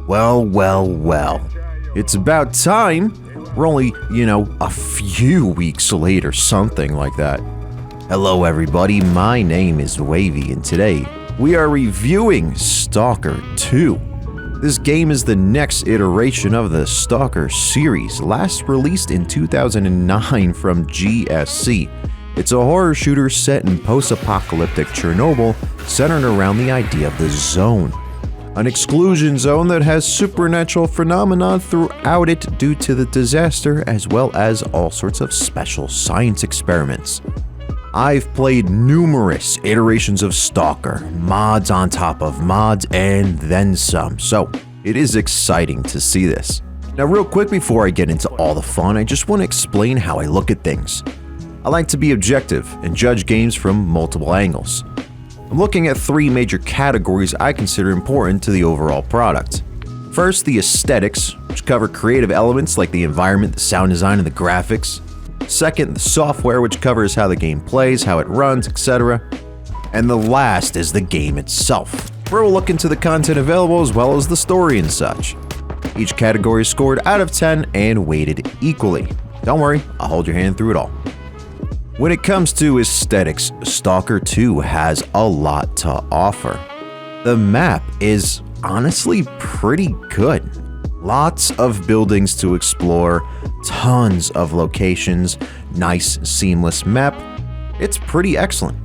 Well. It's about time. We're only, a few weeks late or something like that. Hello everybody, my name is Wavey and today we are reviewing Stalker 2. This game is the next iteration of the Stalker series, last released in 2009 from GSC. It's a horror shooter set in post-apocalyptic Chernobyl, centered around the idea of the zone. An exclusion zone that has supernatural phenomena throughout it due to the disaster, as well as all sorts of special science experiments. I've played numerous iterations of Stalker, mods on top of mods, and then some, so it is exciting to see this. Now real quick before I get into all the fun, I just want to explain how I look at things. I like to be objective and judge games from multiple angles. I'm looking at three major categories I consider important to the overall product. First, the aesthetics, which cover creative elements like the environment, the sound design, and the graphics. Second, the software, which covers how the game plays, how it runs, etc. And the last is the game itself, where we'll look into the content available as well as the story and such. Each category is scored out of 10 and weighted equally. Don't worry, I'll hold your hand through it all. When it comes to aesthetics, Stalker 2 has a lot to offer. The map is honestly pretty good. Lots of buildings to explore, tons of locations, nice seamless map. It's pretty excellent.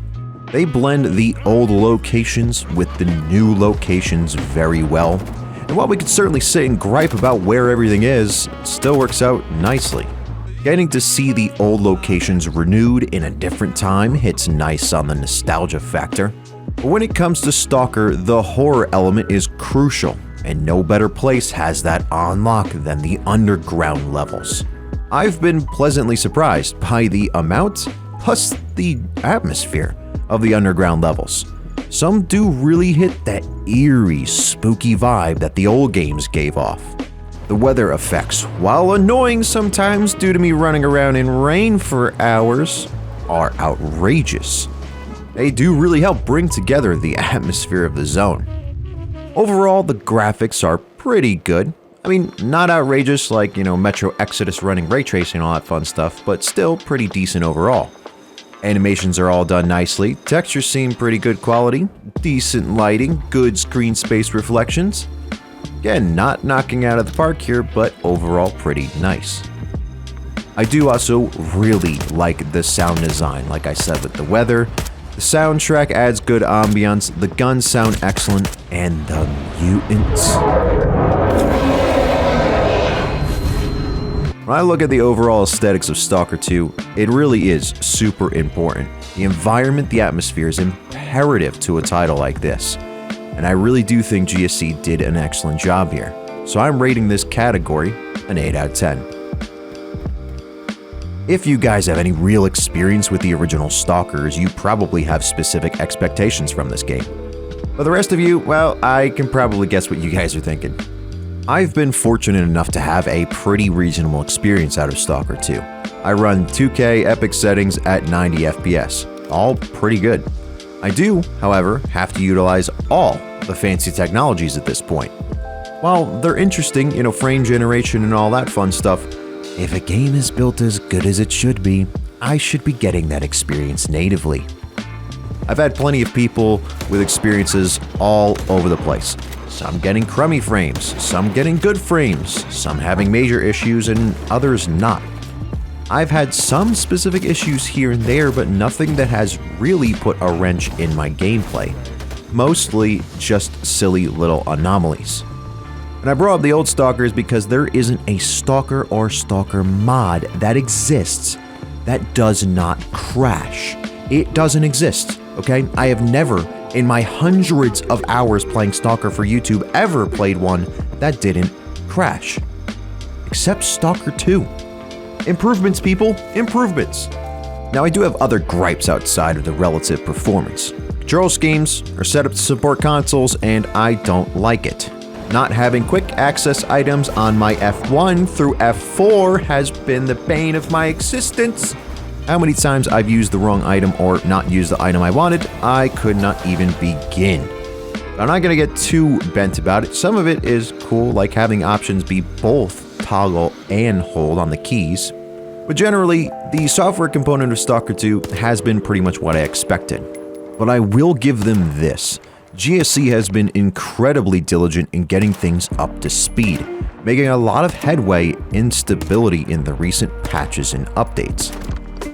They blend the old locations with the new locations very well. And while we could certainly sit and gripe about where everything is, it still works out nicely. Getting to see the old locations renewed in a different time hits nice on the nostalgia factor. But when it comes to Stalker, the horror element is crucial, and no better place has that on lock than the underground levels. I've been pleasantly surprised by the amount, plus the atmosphere, of the underground levels. Some do really hit that eerie, spooky vibe that the old games gave off. The weather effects, while annoying sometimes due to me running around in rain for hours, are outrageous. They do really help bring together the atmosphere of the zone. Overall, the graphics are pretty good. I mean, not outrageous like, Metro Exodus running ray tracing and all that fun stuff, but still pretty decent overall. Animations are all done nicely, textures seem pretty good quality, decent lighting, good screen space reflections. Again, not knocking out of the park here, but overall pretty nice. I do also really like the sound design, like I said with the weather. The soundtrack adds good ambiance, the guns sound excellent, and the mutants. When I look at the overall aesthetics of Stalker 2, it really is super important. The environment, the atmosphere is imperative to a title like this. And I really do think GSC did an excellent job here. So I'm rating this category an 8 out of 10. If you guys have any real experience with the original Stalkers, you probably have specific expectations from this game. But the rest of you, well, I can probably guess what you guys are thinking. I've been fortunate enough to have a pretty reasonable experience out of Stalker 2. I run 2K epic settings at 90 FPS, all pretty good. I do, however, have to utilize all the fancy technologies at this point. While they're interesting, frame generation and all that fun stuff, if a game is built as good as it should be, I should be getting that experience natively. I've had plenty of people with experiences all over the place. Some getting crummy frames, some getting good frames, some having major issues and others not. I've had some specific issues here and there, but nothing that has really put a wrench in my gameplay. Mostly just silly little anomalies. And I brought up the old Stalkers because there isn't a Stalker or Stalker mod that exists that does not crash. It doesn't exist, okay? I have never, in my hundreds of hours playing Stalker for YouTube, ever played one that didn't crash. Except Stalker 2. Improvements, people, improvements. Now, I do have other gripes outside of the relative performance. Control schemes are set up to support consoles, and I don't like it. Not having quick access items on my F1 through F4 has been the bane of my existence. How many times I've used the wrong item or not used the item I wanted, I could not even begin. I'm not going to get too bent about it. Some of it is cool, like having options be both toggle and hold on the keys. But generally, the software component of STALKER 2 has been pretty much what I expected. But I will give them this. GSC has been incredibly diligent in getting things up to speed, making a lot of headway in stability in the recent patches and updates.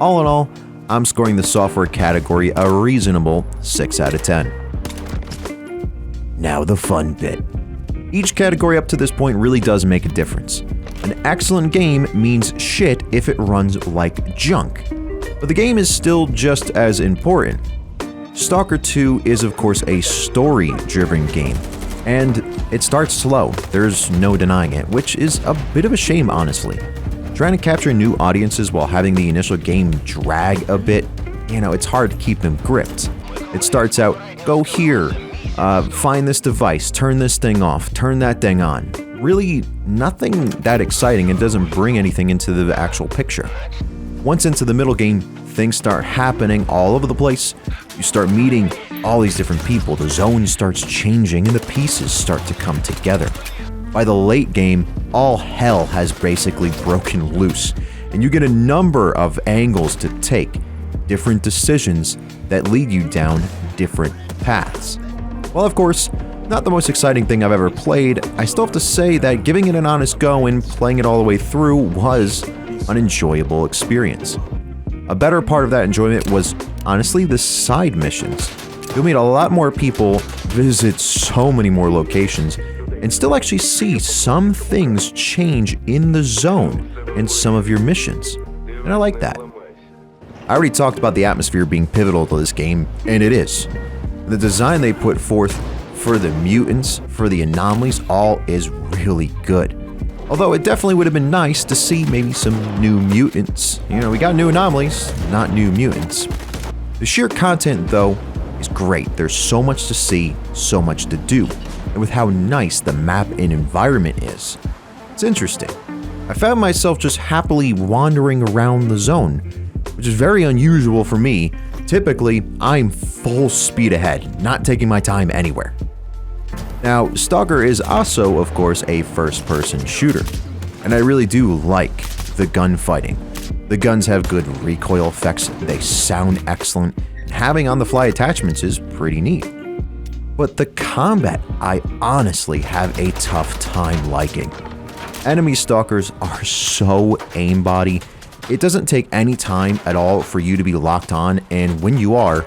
All in all, I'm scoring the software category a reasonable 6 out of 10. Now the fun bit. Each category up to this point really does make a difference. An excellent game means shit if it runs like junk, but the game is still just as important. STALKER 2 is of course a story-driven game, and it starts slow, there's no denying it, which is a bit of a shame honestly. Trying to capture new audiences while having the initial game drag a bit, it's hard to keep them gripped. It starts out, go here, find this device, turn this thing off, turn that thing on. Really nothing that exciting and doesn't bring anything into the actual picture. Once into the middle game, things start happening all over the place. You start meeting all these different people, the zone starts changing, and the pieces start to come together. By the late game, all hell has basically broken loose, and you get a number of angles to take, different decisions that lead you down different paths. Well, of course, not the most exciting thing I've ever played, I still have to say that giving it an honest go and playing it all the way through was an enjoyable experience. A better part of that enjoyment was, honestly, the side missions. You'll meet a lot more people, visit so many more locations, and still actually see some things change in the zone in some of your missions. And I like that. I already talked about the atmosphere being pivotal to this game, and it is. The design they put forth for the mutants, for the anomalies, all is really good. Although it definitely would have been nice to see maybe some new mutants. We got new anomalies, not new mutants. The sheer content, though, is great. There's so much to see, so much to do. And with how nice the map and environment is, it's interesting. I found myself just happily wandering around the zone, which is very unusual for me. Typically, I'm full speed ahead, not taking my time anywhere. Now, STALKER is also, of course, a first-person shooter, and I really do like the gunfighting. The guns have good recoil effects, they sound excellent, and having on-the-fly attachments is pretty neat. But the combat, I honestly have a tough time liking. Enemy stalkers are so aimbotty, it doesn't take any time at all for you to be locked on, and when you are,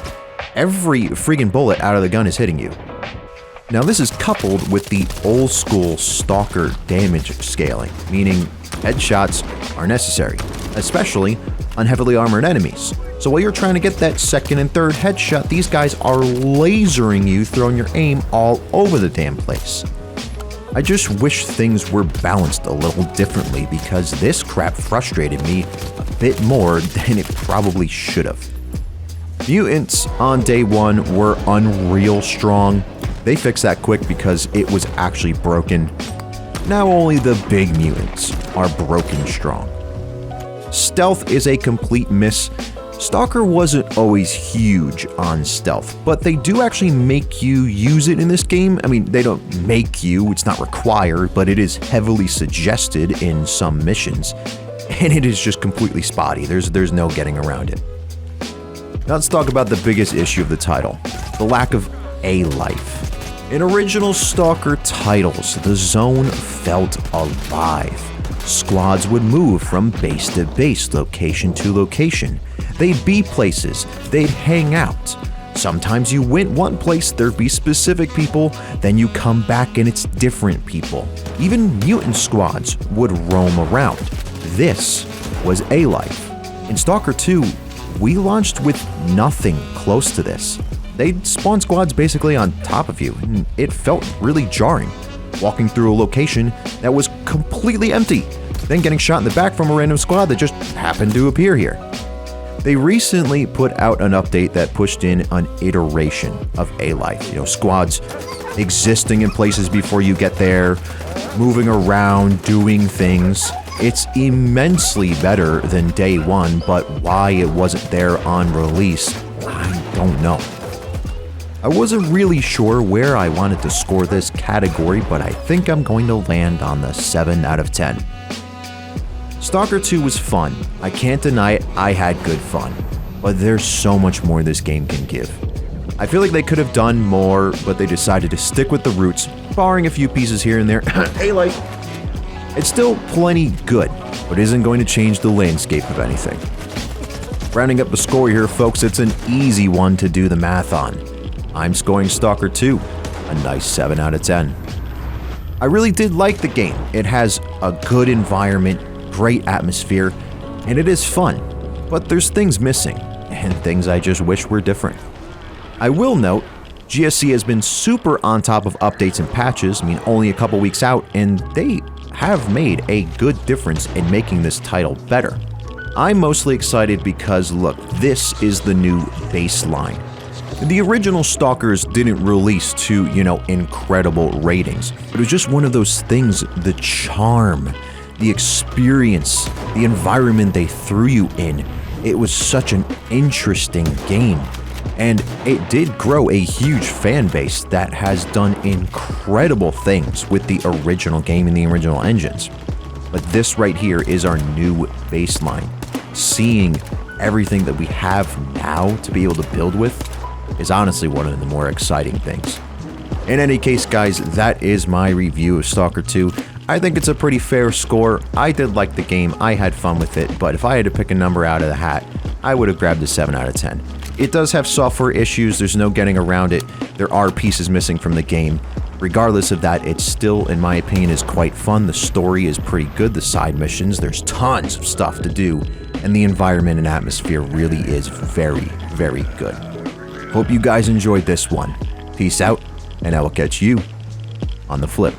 every friggin' bullet out of the gun is hitting you. Now this is coupled with the old school STALKER damage scaling, meaning headshots are necessary, especially on heavily armored enemies. So while you're trying to get that second and third headshot, these guys are lasering you, throwing your aim all over the damn place. I just wish things were balanced a little differently because this crap frustrated me a bit more than it probably should have. Mutants on day one were unreal strong. They fixed that quick because it was actually broken. Now only the big mutants are broken strong. Stealth is a complete miss. STALKER wasn't always huge on stealth, but they do actually make you use it in this game. I mean, they don't make you, it's not required, but it is heavily suggested in some missions, and it is just completely spotty. There's no getting around it. Now let's talk about the biggest issue of the title, the lack of a life. In original STALKER titles, the zone felt alive. Squads would move from base to base, location to location. They'd be places, they'd hang out. Sometimes you went one place, there'd be specific people, then you come back and it's different people. Even mutant squads would roam around. This was a life. In STALKER 2, we launched with nothing close to this. They'd spawn squads basically on top of you, and it felt really jarring. Walking through a location that was completely empty, then getting shot in the back from a random squad that just happened to appear here. They recently put out an update that pushed in an iteration of a life. Squads existing in places before you get there, moving around, doing things. It's immensely better than day one, but why it wasn't there on release, I don't know. I wasn't really sure where I wanted to score this category, but I think I'm going to land on the 7 out of 10. Stalker 2 was fun. I can't deny it, I had good fun. But there's so much more this game can give. I feel like they could have done more, but they decided to stick with the roots, barring a few pieces here and there. Hey, like, it's still plenty good, but isn't going to change the landscape of anything. Rounding up the score here, folks, it's an easy one to do the math on. I'm scoring Stalker 2, a nice 7 out of 10. I really did like the game. It has a good environment, great atmosphere, and it is fun. But there's things missing, and things I just wish were different. I will note, GSC has been super on top of updates and patches, only a couple weeks out, and they have made a good difference in making this title better. I'm mostly excited because, look, this is the new baseline. The original Stalkers didn't release to, incredible ratings. It was just one of those things, the charm, the experience, the environment they threw you in. It was such an interesting game. And it did grow a huge fan base that has done incredible things with the original game and the original engines. But this right here is our new baseline. Seeing everything that we have now to be able to build with is honestly one of the more exciting things. In any case, guys, that is my review of Stalker 2. I think it's a pretty fair score. I did like the game, I had fun with it, but if I had to pick a number out of the hat, I would have grabbed a 7 out of 10. It does have software issues, there's no getting around it. There are pieces missing from the game. Regardless of that, it still, in my opinion, is quite fun. The story is pretty good, the side missions, there's tons of stuff to do, and the environment and atmosphere really is very, very good. Hope you guys enjoyed this one. Peace out, and I will catch you on the flip.